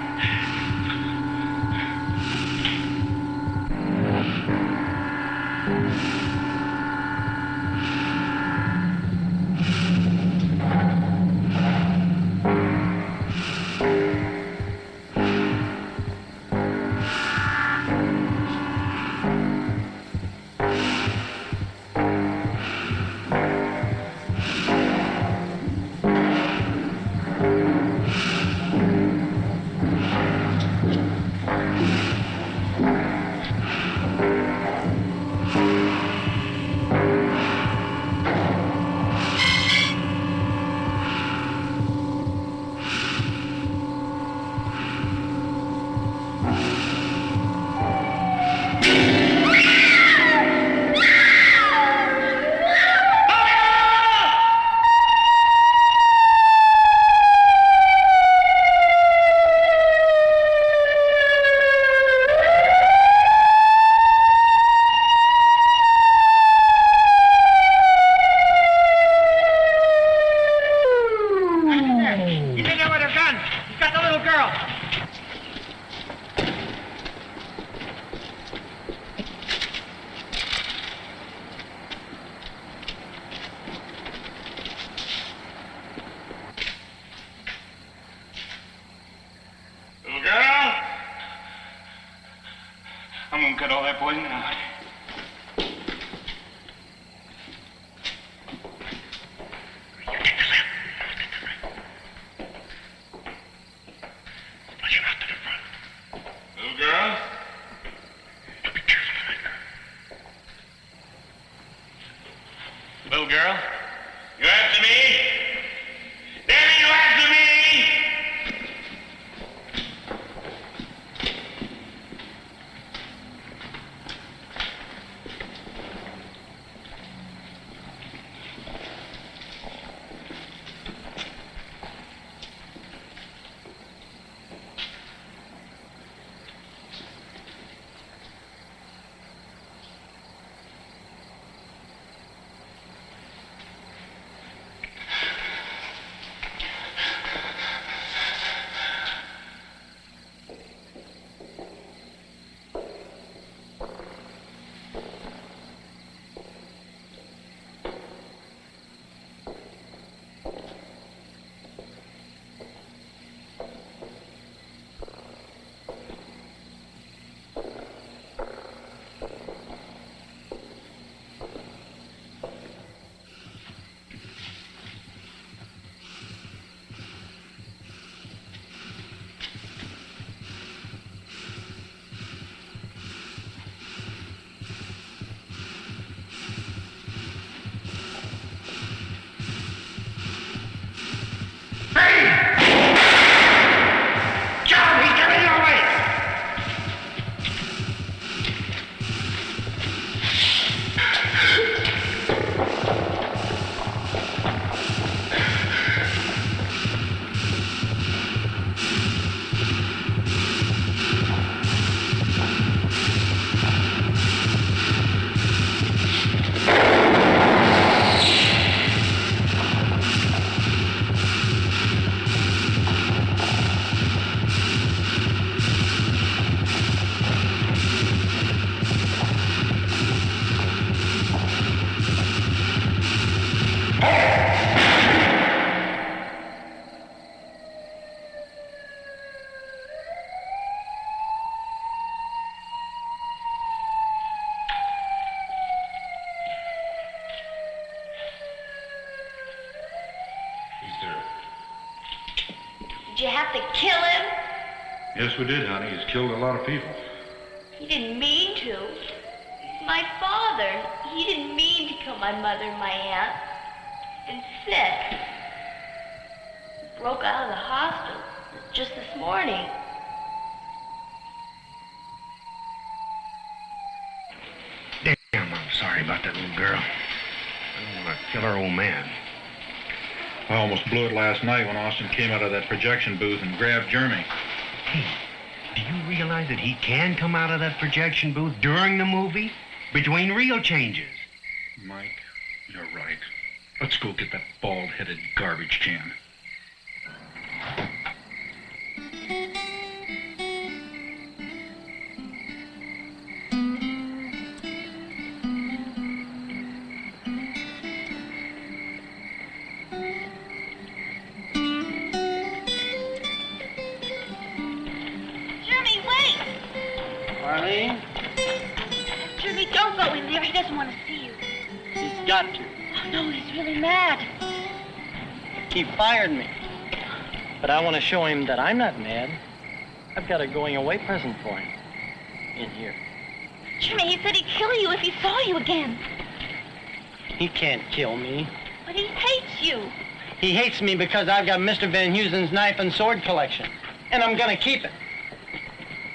I'm gonna cut all that poison out. Little girl? Be careful of that girl. Little girl? You after me? Danny, you after me? Did you have to kill him? Yes, we did, honey. He's killed a lot of people. He didn't mean to. He's my father. He didn't mean to kill my mother and my aunt. He's been sick. He broke out of the hospital just this morning. Damn, I'm sorry about that little girl. I don't want to kill her old man. I almost blew it last night when Austin came out of that projection booth and grabbed Jeremy. Hey, do you realize that he can come out of that projection booth during the movie? Between real changes. Mike, you're right. Let's go get that bald-headed garbage can. Jeremy, wait! Marlene, Jeremy, don't go in there. He doesn't want to see you. he's got to. Oh, no, he's really mad. He fired me. But I want to show him that I'm not mad. I've got a going-away present for him. In here. Jeremy, he said he'd kill you if he saw you again. He can't kill me. But he hates you. He hates me because I've got Mr. Van Heusen's knife and sword collection. And I'm gonna keep it.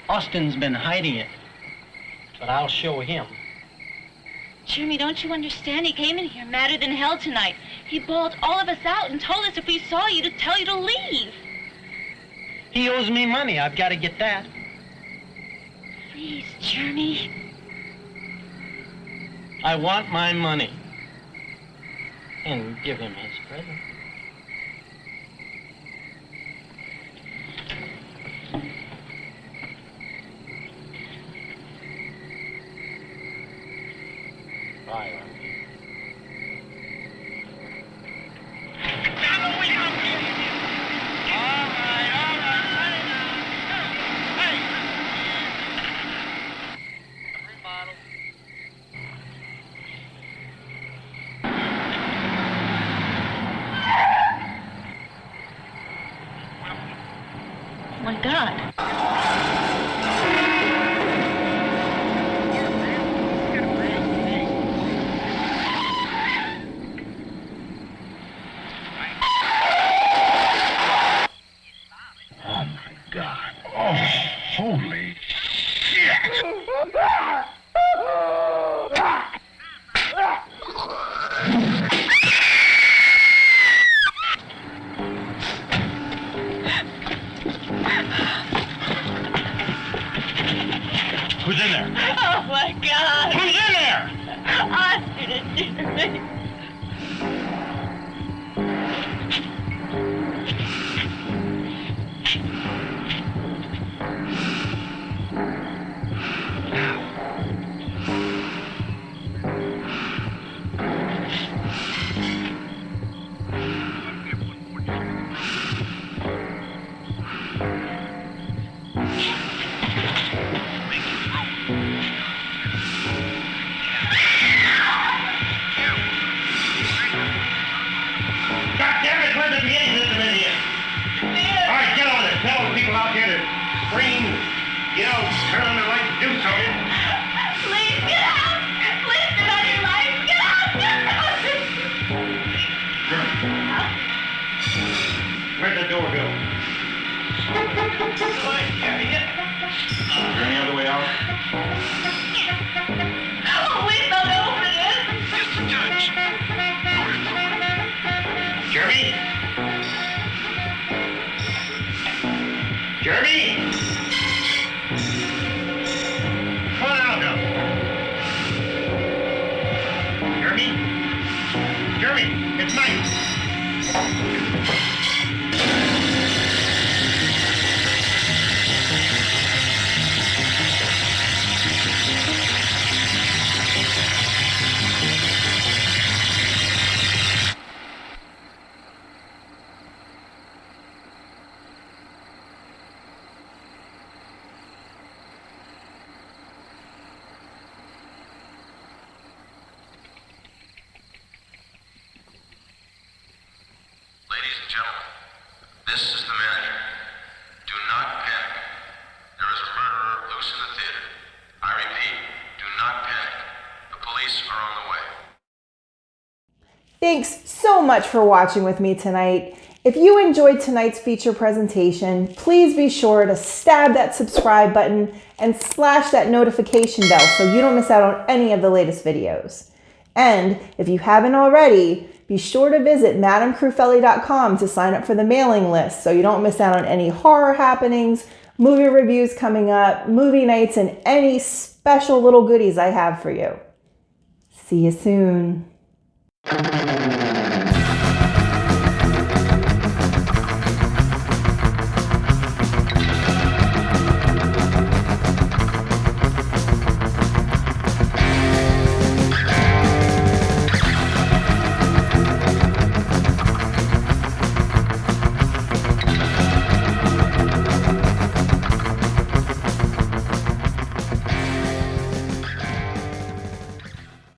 Austin's been hiding it. But I'll show him. Jeremy, don't you understand? He came in here madder than hell tonight. He bawled all of us out and told us if we saw you to tell you to leave. He owes me money. I've got to get that. Please, Jeremy. I want my money. And give him his present. Bye, Oh, my God. Oh, my God. Oh, holy shit. Who's in there? Oh, my God. Who's in there? Austin and Jeremy. God damn it, where's the beginning system in here? All right, get on it. Tell the people out here to scream, turn on the lights, do something. Please, get out. Please, get out of your life. Get out. Where's the door go? Is there any other way out? Oh, please don't open it. Just a touch. Jeremy? Jeremy? Come on out now. Jeremy? Jeremy, it's night. Ladies and gentlemen, this is the manager. Thanks so much for watching with me tonight. If you enjoyed tonight's feature presentation, please be sure to stab that subscribe button and slash that notification bell so you don't miss out on any of the latest videos. And if you haven't already, be sure to visit madamcrufeli.com to sign up for the mailing list so you don't miss out on any horror happenings, movie reviews coming up, movie nights, and any special little goodies I have for you. See you soon.